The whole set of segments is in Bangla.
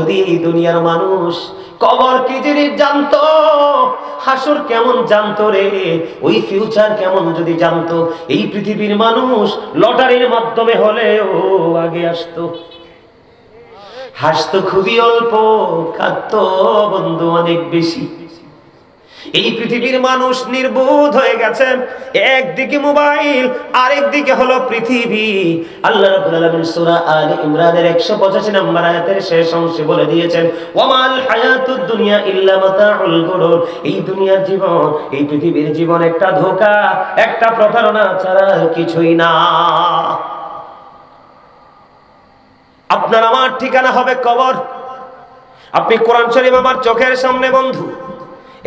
যদি এই দুনিয়ার মানুষ কবর কি জিনিস জানতো, হাসর কেমন জানতো রে, ওই ফিউচার কেমন যদি জানতো, এই পৃথিবীর মানুষ লটারির মাধ্যমে হলেও আগে আসতো। হাসতো খুবই অল্প, কাঁদতো বন্ধু অনেক বেশি। এই পৃথিবীর মানুষ নির্বোধ হয়ে গেছে, একদিকে মোবাইল আরেকদিকে হলো পৃথিবী। আল্লাহ রাব্বুল আলামিন সূরা আলে ইমরানের 185 নম্বর আয়াতের শেষ অংশে বলে দিয়েছেন, ওয়ামাল হায়াতুদ দুনিয়া ইল্লা মাতাউল গুরুর। এই দুনিয়ার জীবন, এই পৃথিবীর জীবন একটা ধোঁকা, একটা প্রতারণা ছাড়া কিছুই না। আপনার আমার ঠিকানা হবে কবর। আপনি কোরআন শরীফ আমার চোখের সামনে বন্ধু,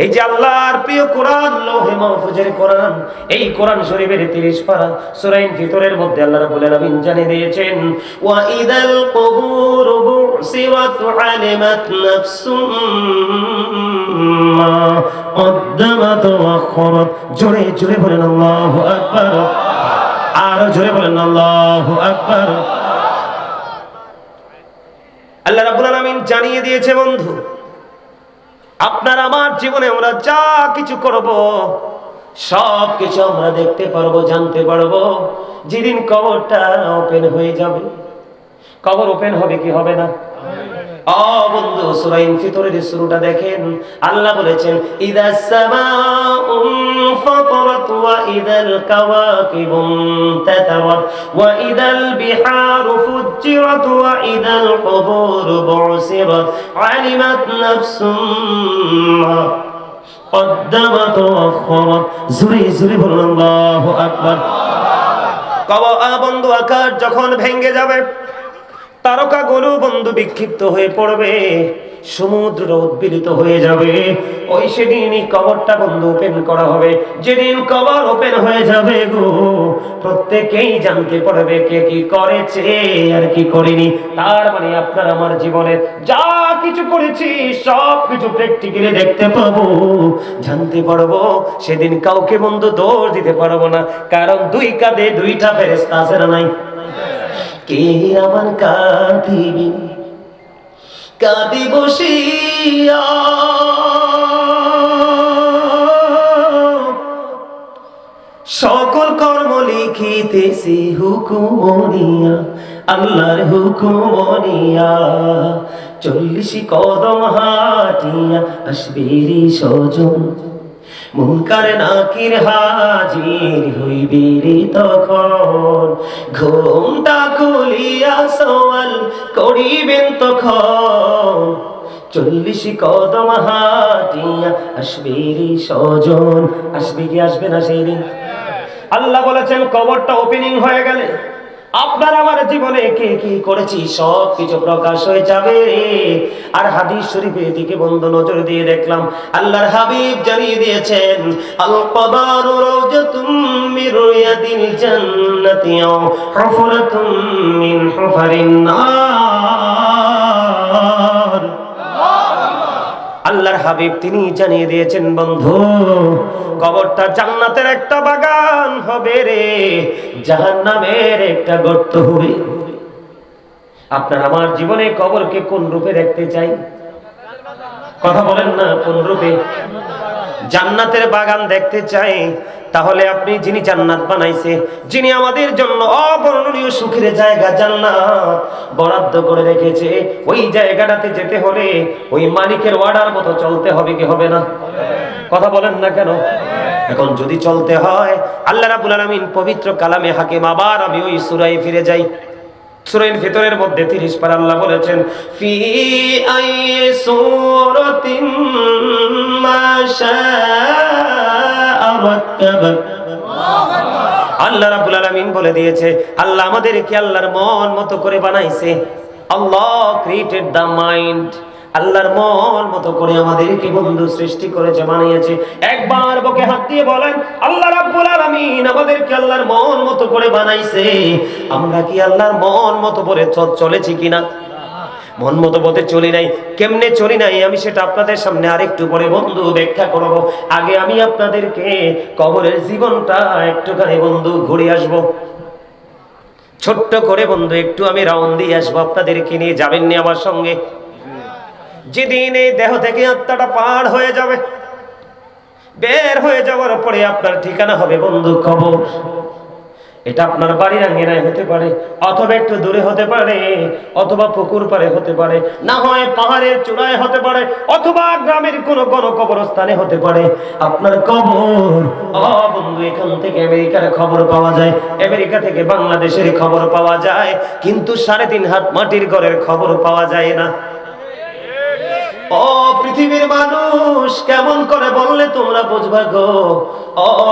এই যে আল্লাহর প্রিয় কোরআন, লৌহে মাহফুজের কোরআন, এই কোরআন শরীফের 30 পারা সূরা ইনফিতরের মধ্যে আল্লাহ রাব্বুল আলামিন জানিয়ে দিয়েছেন, ওয়া ইদাল কুবুর বুসিরাত আলিমাত নাফসুম মা কদ্দামাত ওয়া আখরাত। জোরে জোরে বলেন আল্লাহু আকবার, আর জোরে বলেন আল্লাহু আকবার। আল্লাহ রাব্বুল আলামিন জানিয়ে দিয়েছে বন্ধু, আপনার আমার জীবনে আমরা যা কিছু করব সব কিছু আমরা দেখতে পারবো, জানতে পারবো যেদিন কবরটা ওপেন হয়ে যাবে। কবর ওপেন হবে কি হবে না? বন্ধু সূরা ইনফিতরের শুরুটা দেখেন, আল্লাহ বলেছেন, ইদাস সামাউ ফাতারাত ওয়া ইদাল কাওয়াকিবুন তাতারাত ওয়া ইদাল বিহারু ফুজ্জিরাত ওয়া ইদাল কুবুরু বুসিরাত আলিমাত নাফসুম মা কদ্দামাত ওয়া আখরাত। জোরে জোরে বলুন আল্লাহু আকবার। কবর বন্ধু আকাশ যখন ভেঙে যাবে, তারকাগুলো বন্ধু বিক্ষিপ্ত হয়ে পড়বে, সমুদ্র উদ্বেলিত হয়ে যাবে, ওই সেদিনই কবরটা বন্ধু ওপেন করা হবে। যেদিন কবর ওপেন হয়ে যাবে গো, প্রত্যেকেই জানতে পারবে কে কি করেছে আর কি করেনি। তার মানে আপনার আমার জীবনে যা কিছু করেছি সব কিছু প্র্যাকটিক্যালি দেখতে পাবো, জানতে পারবো। সেদিন কাউকে বন্ধু দোষ দিতে পারবো না, কারণ দুই কাঁধে দুইটা ফেরেশতা আছে না নাই? কে আমার কাঁদিবি কাঁদি বসিয়া, সকল কর্ম লিখিতেছি হুকুমনিয়া, আল্লাহর হুকুমনিয়া। 40 কদম হাঁটিয়া আসবিরি সজন, মুনকার নাকির হাজির হইবি রে তখন। ঘুমটা খুলিয়া সওয়াল করিবেন তখন, 40 কদম হাঁটিয়া আসবি রে সজন। আসবি কি আসবে না সেই দিন? আল্লাহ বলেছেন কবরটা ওপেনিং হয়ে গেলে আপনার আমার জীবনে কে কি করেছি সব কিছু প্রকাশ হয়ে যাবে। আর হাদিস শরীফের দিকে বন্ধু নজর দিয়ে দেখলাম, আল্লাহর হাবিব জানিয়ে দিয়েছেন, আল কবরু রাওজাতুম মির রিয়াদিল জান্নাতি আও হুফরাতুম মিন হুফারিন নার। আল্লাহর হাবিব তিনি জানিয়ে দিয়েছেন বন্ধু, কবরটা জান্নাতের একটা বাগান হবে রে, জাহান্নামের একটা গর্ত হবে। আপনার আমার জীবনে কবরকে কোন রূপে দেখতে চাই? কথা বলেন না, কোন রূপে? জান্নাতের বাগান দেখতে চাই। তাহলে আপনি যিনি জান্নাত বানাইছে, যিনি আমাদের জন্য অবর্ণনীয় সুখের জায়গা জান্নাত বরাদ্দ করে রেখেছে, ওই জায়গাটাতে যেতে হলে ওই মালিকের অর্ডার মতো চলতে হবে কি হবে না? কথা বলেন না কেন? এখন যদি চলতে হয়, আল্লাহ রাব্বুল আলামিন পবিত্র কালামে হাকিম, আবার আমি ওই সূরায় ফিরে যাই। সূরা ভিতরের মধ্যে 30 পারা আল্লাহ বলেছেন, ফি আই সূরাতিন মা শাআ রাক্কাবা। আল্লাহ রাব্বুল আলামিন বলে দিয়েছে, আল্লাহ আমাদেরকে আল্লাহর মন মতো করে বানাইছে। আল্লাহ ক্রিয়েটেড দ্য মাইন্ড। আল্লাহর মন মতো করে আমাদেরকে বন্ধু সৃষ্টি করেছে, বানিয়েছে। একবার বুকে হাত দিয়ে বলেন, আল্লাহ রাব্বুল আলামিন আমাদেরকে আল্লাহর মন মতো করে বানাইছে। আমরা কি আল্লাহর মন মতো করে চলেছি কিনা? মন মতো পথে চলি নাই। কেমনে চলি নাই আমি সেটা আপনাদের সামনে আরেকটু পরে বন্ধু ব্যাখ্যা করব। আগে আমি আপনাদেরকে কবরের জীবনটা একটুখানি বন্ধু ঘুরে আসব, ছোট্ট করে বন্ধু একটু আমি রাউন্ড দিয়ে আসবো আপনাদেরকে নিয়ে। যাবেন নি আমার সঙ্গে? যেদিন এই দেহ থেকে আত্মাটা পার হয়ে যাবে, বের হয়ে যাওয়ার পরে আপনার ঠিকানা হবে বন্ধু কবর। এটা আপনার বাড়ির আঙ্গিনায় হতে পারে, অথবা একটু দূরে হতে পারে, অথবা পুকুর পাড়ে হতে পারে, না হয় পাহাড়ের চূড়ায় হতে পারে, অথবা গ্রামের কোনো কবরস্থানে হতে পারে আপনার কবর। বন্ধু, এখান থেকে আমেরিকার খবর পাওয়া যায়, আমেরিকা থেকে বাংলাদেশের খবর পাওয়া যায়, কিন্তু 3.5 হাত মাটির ঘরের খবর পাওয়া যায় না। ও পৃথিবীর মানুষ, কেমন করে বললে তোমরা বুঝবা গো?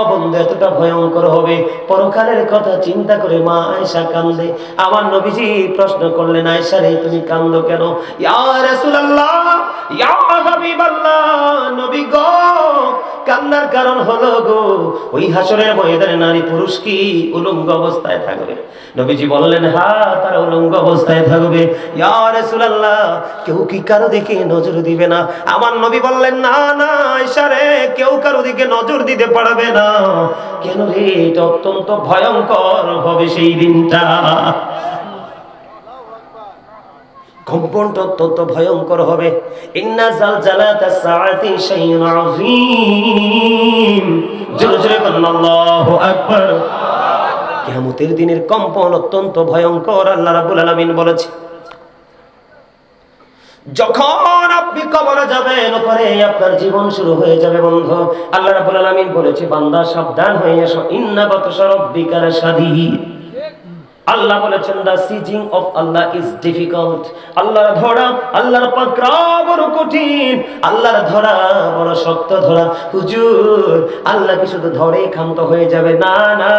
বন্ধু, এতটা ভয়ঙ্কর হবে। পরকালের কথা চিন্তা করে মা আয়েশা কান্দে। আমার নবীজি প্রশ্ন করলেন, আয়েশা রে, তুমি কান্দো কেন? ইয়া রাসূলুল্লাহ, ইয়া হাবিবাল্লাহ, নবী গো, কান্নার কারণ হলো গো, ওই হাসরের ময়দানে নারী পুরুষ কি উলঙ্গ অবস্থায় থাকবে? নবীজি বললেন, হ্যাঁ, তারা উলঙ্গ অবস্থায় থাকবে। ইয়া রাসূলুল্লাহ, কেউ কি কারো দিকে নজর দিবে না? আমার নবী বললেন, না না আয়েশা রে, কেউ কারো দিকে নজর দিতে পারবে না। কেন রে? এটা অত্যন্ত ভয়ঙ্কর হবে সেই দিনটা। কম্পনটা অত্যন্ত ভয়ঙ্কর হবে। ইন্না জালজালাতা সাআতি শাইউন আযীম। জোরে জোরে বলুন আল্লাহু আকবার। কিয়ামতের দিনের কম্পন অত্যন্ত ভয়ঙ্কর। আল্লাহ রাব্বুল আলামিন বলেছে, যখন আপনি কবরে যাবেন, ওপরে আপনার জীবন শুরু হয়ে যাবে বন্ধু। আল্লাহ রাব্বুল আলামিন বলেছে, বান্দা সাবধান হয়ে এসো, ইন্না বাতশা রাব্বিকা লাশাদীদ। আল্লাহ বলেছেন, the seizing of Allah is difficult. আল্লাহর ধরা, আল্লাহর পাকড়া বড় কঠিন, আল্লাহর ধরা বড় শক্ত ধরা। হুজুর, আল্লাহ কি শুধু ধরে ক্ষান্ত হয়ে যাবে? না না,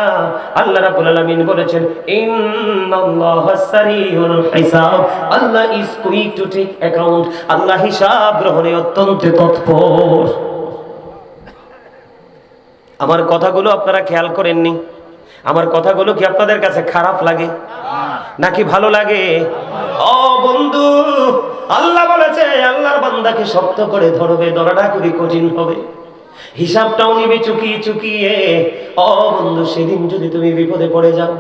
আল্লাহ রাব্বুল আলামিন বলেছেন, ইন্নাল্লাহা সারিউল হিসাব। Allah is quick to take account. আল্লাহ হিসাব গ্রহণে অত্যন্ত তৎপর। আমার কথাগুলো আপনারা খেয়াল করেননি? আমার কথাগুলো কি আপনাদের কাছে খারাপ লাগে নাকি ভালো লাগে? ও বন্ধু, আল্লাহ বলেছে আল্লাহর বান্দাকে শক্ত করে ধরবে, ধরাটা খুবই কঠিন হবে, হিসাবটাও নিবে চুকিয়ে চুকিয়ে। ও বন্ধু, সেদিন যদি তুমি বিপদে পড়ে যাও,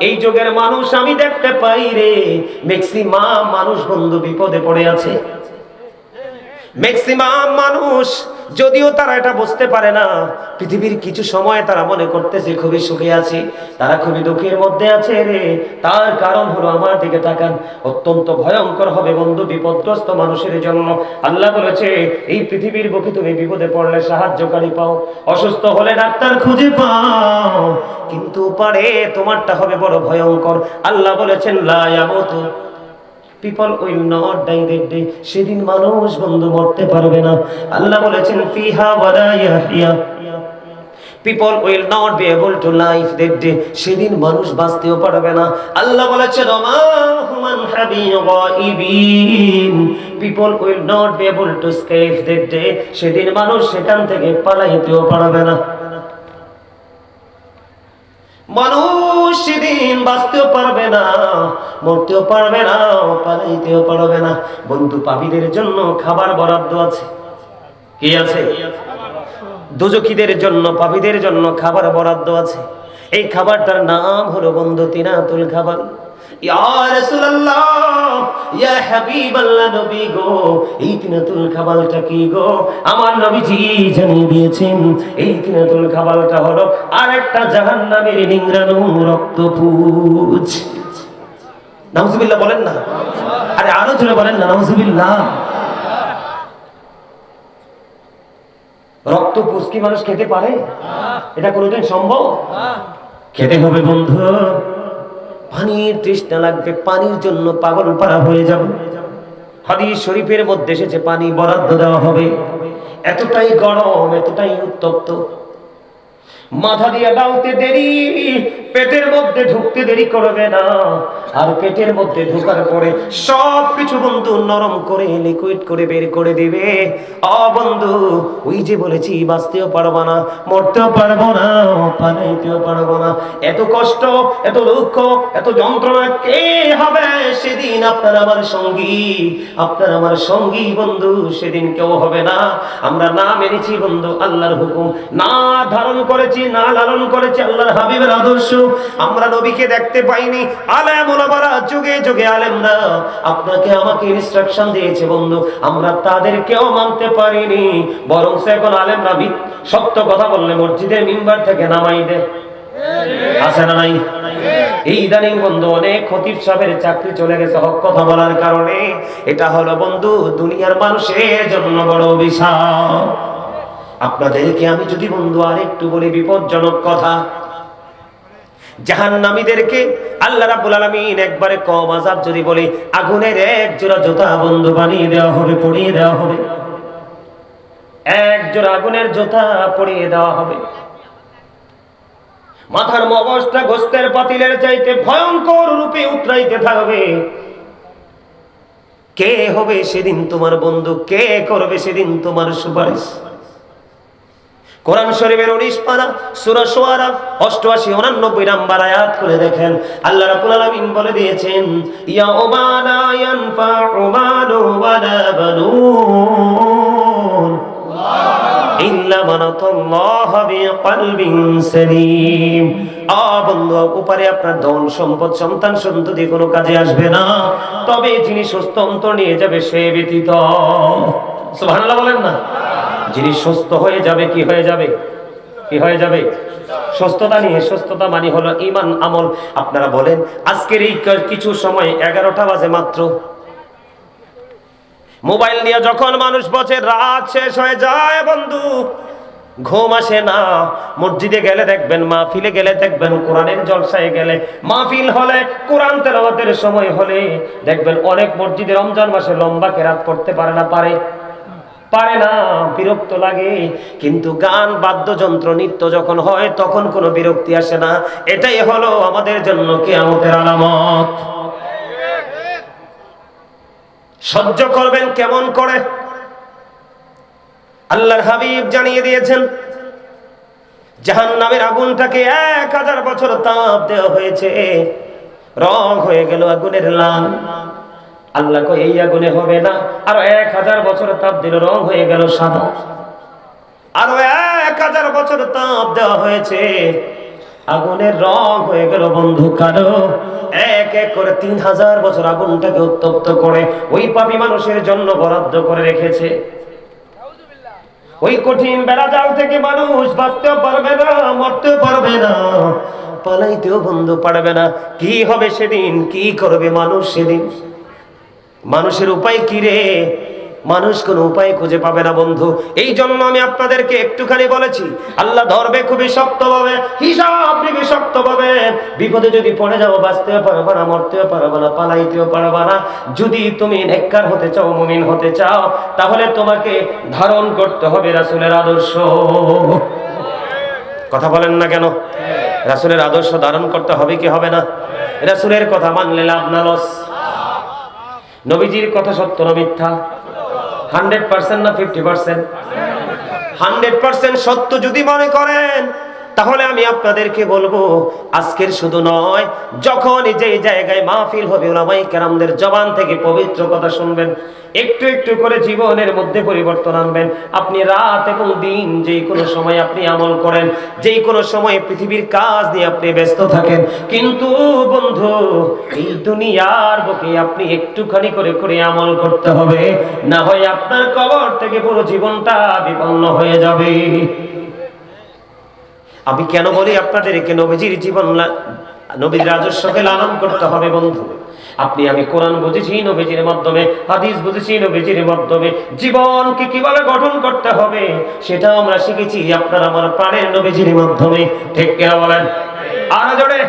এই যুগের মানুষ আমি দেখতে পাই রে, ম্যাক্সিমাম মানুষ বন্ধু বিপদে পড়ে আছে। ম্যাক্সিমাম মানুষ, যদিও তারা এটা বুঝতে পারে না, পৃথিবীর কিছু সময় তারা মনে করতেছে খুবই সুখে আছে, তারা খুবই দুঃখের মধ্যে আছে রে। তার কারণ হলো, আমার দিকে তাকান, অত্যন্ত ভয়ঙ্কর হবে বন্ধু বিপদগ্রস্ত মানুষের জন্য। আল্লাহ বলেছে, এই পৃথিবীর বুকে তুমি বিপদে পড়লে সাহায্যকারী পাও, অসুস্থ হলে ডাক্তার খুঁজে পাও, কিন্তু পারে তোমারটা হবে বড় ভয়ঙ্কর। আল্লাহ বলেছেন, লা ইয়ামুতু, people will not die that day। সেদিন মানুষ বন্ধু মরতে পারবে না। আল্লাহ বলেছেন, ফিহা ওয়ালা ইয়াহইয়া, people will not be able to live that day। সেদিন মানুষ বাঁচতেও পারবে না। আল্লাহ বলেছেন, ওমা human হাবিয়িন, people will not be able to escape that day। সেদিন মানুষ সেখান থেকে পালাইতেও পারবে না। মানুষ সেদিন বাঁচতেও পারবে না, মরতেও পারবে না, পালাইতেও পারবে না। বন্ধু, পাপীদের জন্য খাবার বরাদ্দ আছে। কি আছে? দোজখীদের জন্য, পাপীদের জন্য খাবার বরাদ্দ আছে। এই খাবারটার নাম হলো বন্ধু তিনাতুল খাবার। ইয়া রাসূলুল্লাহ, ইয়া হাবিবাল্লাহ, নবী গো, এই তিনাতুল খাবারটা কি গো? আমার নবীজি জানিয়ে দিয়েছেন, এই তিনাতুল খাবারটা হলো আরেকটা জাহান্নামের নিংড়ানো রক্তপুঁজ। নাউজুবিল্লাহ বলেন না? আরে আরো জোরে বলেন না, নাউজুবিল্লাহ। রক্তপুঁজ কি মানুষ খেতে পারে? এটা কোনোদিন সম্ভব? খেতে হবে বন্ধু। পানির তৃষ্ণা লাগবে, পানির জন্য পাগল পারা হয়ে যাবে। হাদিস শরীফের মধ্যে এসেছে, পানি বরাদ্দ দেওয়া হবে। এতটাই গরম, এতটাই উত্তপ্ত, মাথা দিয়ে ডালতে দেরি, পেটের মধ্যে ঢুকতে দেরি করবে না। আর পেটের মধ্যে ঢোকার পরে সবকিছু বন্ধু নরম করে লিকুইড করে বের করে দিবে। বন্ধু, ওই যে বলেছি, বাঁচতেও পারবো না, মরতেও পারবো না, পালাইতেও পারবো না। এত কষ্ট, এত দুঃখ, এত যন্ত্রণা কে হবে সেদিন? আপনার আমার সঙ্গী, আপনার আমার সঙ্গী বন্ধু সেদিন কেউ হবে না। আমরা না মেনেছি বন্ধু আল্লাহর হুকুম, না ধারণ করেছি, না লালন করেছি আল্লাহর হাবিবের আদর্শ, আমরা নবীকে দেখতে পাইনি, আলেম ওলামারা যুগে যুগে আলেমরা আপনাকে আমাকে ইনস্ট্রাকশন দিয়েছে বন্ধু, আমরা তাদেরকেও মানতে পারিনি, বরং এখন আলেমরা সত্য কথা বললে মসজিদের মিম্বার থেকে নামাই দেয়। আছে না নাই? এই ইদানিং বন্ধু অনেক খতিব সাহেবের চাকরি চলে গেছে হক কথা বলার কারণে। এটা হলো বন্ধু দুনিয়ার মানুষের জন্য বড় অভিশাপ। আপনাদেরকে আমি যদি বন্ধু আর একটু বলি বিপজ্জনক কথা, জাহান্নামীদেরকে আল্লাহ রাব্বুল আলামিন একবারে কম আযাব যদি বলি, আগুনের এক জোড়া জুতা বন্ধু বানিয়ে দেওয়া হবে, পরিয়ে দেওয়া হবে, এক জোড়া আগুনের জুতা পরিয়ে দেওয়া হবে। মাথার মগজটা গোস্তের পাতিলের চাইতে ভয়ঙ্কর রূপে উতরাইতে থাকবে। কে হবে সেদিন তোমার বন্ধু? কে করবে সেদিন তোমার সুপারিশ? কোরআন শরীফের 19 পারা সূরা শুআরা 88-89 নাম্বার আয়াত করে দেখেন, আল্লাহ রাব্বুল আলামিন বলে দিয়েছেন, ইয়াউমা লা ইয়ানফাউ মালু ওয়ালা বানুন ইল্লা মান আতাল্লাহা বিকলবিন সালিম। বন্ধু, উপরে আপনার ধন সম্পদ সন্তান সন্ততি কোনো কাজে আসবে না, তবে যিনি সুস্থ অন্তর নিয়ে যাবে সে ব্যতীত। সুবহানাল্লাহ বলেন না? যিনি সুস্থ হয়ে যাবে, কি হয়ে যাবে? কি হয়ে যাবে? সুস্থতা নিয়ে। সুস্থতা মানে হলো ঈমান আমল। আপনারা বলেন আজকের এই কিছু সময় 11টা বাজে মাত্র, মোবাইল নিয়ে যখন মানুষ বসে, রাত শেষ হয়ে যায় বন্ধু, ঘুম আসে না। মসজিদে গেলে দেখবেন, মাহফিলে গেলে দেখবেন, কোরআনের জলসায় গেলে, মাহফিল হলে, কোরআন তেলাওয়াতের সময় হলে দেখবেন অনেক মসজিদে রমজান মাসে লম্বা কেরাত পড়তে পারে না, পারে না, বিরক্ত লাগে। কিন্তু গান বাদ্যযন্ত্র নৃত্য যখন হয় তখন কোনো বিরক্তি আসে না। এটাই হলো আমাদের জন্য কিয়ামতের আলামত। সহ্য করবেন কেমন করে? আল্লাহর হাবিব জানিয়ে দিয়েছেন, জাহান্নামের আগুনটাকে 1000 বছর তাপ দেওয়া হয়েছে, রং হয়ে গেল আগুনের লাল। আল্লাহ কই এই আগুনে হবে না, আর 1000 বছর তাপ দিল, রং হয়ে গেল সাদা। আরো 1000 বছর তাপ দেওয়া হয়েছে, আগুনের রং হয়ে গেল বন্ধু কালো। এক এক করে 3000 বছর আগুনটাকে উত্তপ্ত করে ওই পাপী মানুষের জন্য বরাদ্দ করে রেখেছে। ওই কঠিন বেড়াজাল থেকে মানুষ বাঁচতেও পারবে না, মরতেও পারবে না, পালাইতেও বন্ধু পারবে না। কি হবে সেদিন? কি করবে মানুষ সেদিন? মানুষের উপায় কি রে? মানুষ কোন উপায় খুঁজে পাবে না বন্ধু। এই জন্য আমি আপনাদেরকে একটুখানি বলেছি, আল্লাহ ধরবে খুবই শক্তভাবে, হিসাব নিবে শক্তভাবে। বিপদে যদি পড়ে যাও, বাঁচতেও পারবে না, মরতেও পারবে না, পালাইতেও পারবে না। যদি তুমি নেককার হতে চাও, মুমিন হতে চাও, তাহলে তোমাকে ধারণ করতে হবে রাসূলের আদর্শ। কথা বলেন না কেন? রাসূলের আদর্শ ধারণ করতে হবে কি হবে না? রাসূলের কথা মানলে লাভ না লস? নবীজির কথা সত্য না মিথ্যা? 100% না 50%? 100% সত্য যদি মনে করেন, তাহলে আমি আপনাদেরকে বলবো, আজকের শুধু নয়, যখন যে জায়গায় মাহফিল হবে, উলামায়ে কেরামদের জবান থেকে পবিত্র কথা শুনবেন, একটু একটু করে জীবনের মধ্যে পরিবর্তন আনবেন। আপনি রাত এবং দিন যেই কোনো সময় আপনি আমল করেন, যেই কোনো সময় পৃথিবীর কাজ নিয়ে আপনি ব্যস্ত থাকেন, কিন্তু বন্ধু এই দুনিয়ার বুকে আপনি একটুখানি করে করে আমল করতে হবে, না হয় আপনার কবর থেকে পুরো জীবনটা বিপন্ন হয়ে যাবে। আমি কেন বলি আপনাদেরকে নবীজির জীবন, নবীর রাজস্বকে লালন করতে হবে বন্ধু। আপনি আমি কোরআন বুঝেছি নবীজির মাধ্যমে, হাদিস বুঝেছি নবীজির মাধ্যমে, জীবনকে কিভাবে গঠন করতে হবে সেটাও আমরা শিখেছি আপনার আমার প্রাণের নবীজির মাধ্যমে। ঠিক কিনা বলেন? আর জোরে